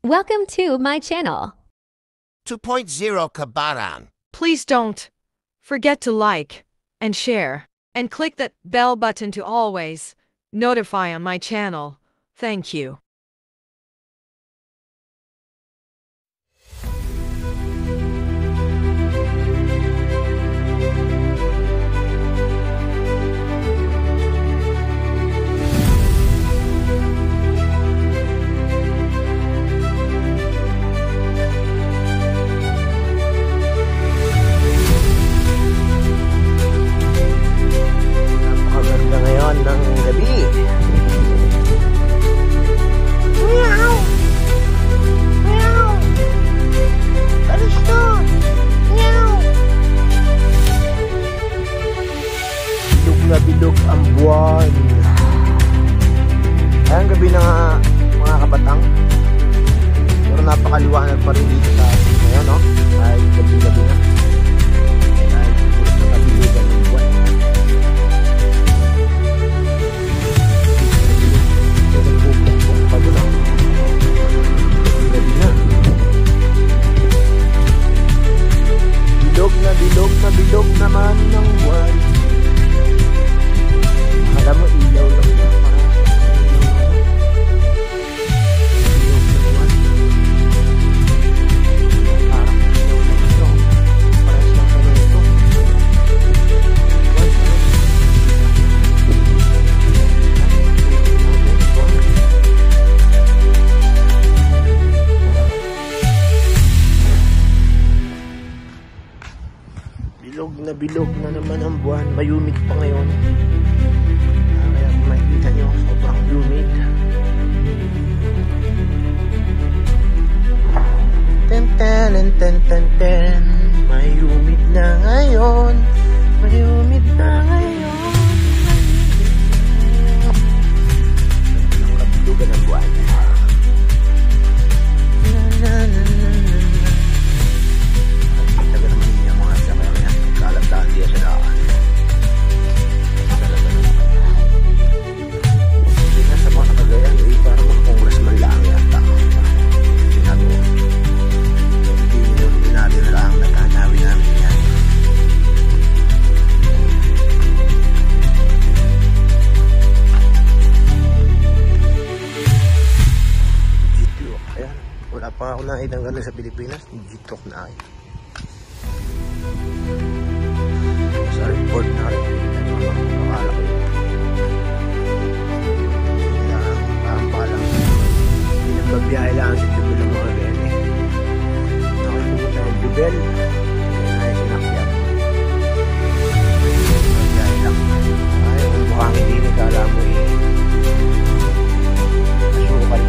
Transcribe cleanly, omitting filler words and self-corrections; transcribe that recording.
Welcome to my channel. 2.0 Kabarang. Please don't forget to like and share and click that bell button to always notify on my channel. Thank you. Napakaganda ngayon ng gabi. Meow! Meow! Alis to! Meow! Bilog na bilog ang buwan. Ay, ang gabi na nga, mga kabatang. Pero napakaliwanag pa rin dito sa atin ngayon, no? Kahit gabi-gabi na. Dahil puro sa kabiligan ng buwan. Bilog naman ng buwan. Alam mo, ilaw lang na bilog na buwan. Parang ilaw lang ito. Pares lang sa ito. Bilog na naman ang buwan. Mayumid pa ngayon. Kaya kung makikita nyo, sobrang humid. Ten. Mayumid na ngayon. Mayumid na ngayon. Ang kabilugan ng buwan. Dahil sa daan. Hindi na sa mga kagayan, para mga congressman lang yata. Sinabi mo, hindi natin na lang nagkanawi namin yan. G-Talk, ayan. Wala pa ako naitanggal sa Pilipinas, G-Talk na ay. Sa report na rin nakakala ko ang palang hindi nagbabiyahe lang sa Jubel ng mga bene nakapunta ng Jubel ay sinakyan nagbabiyahe lang ay ang buhangin din kala mo asukal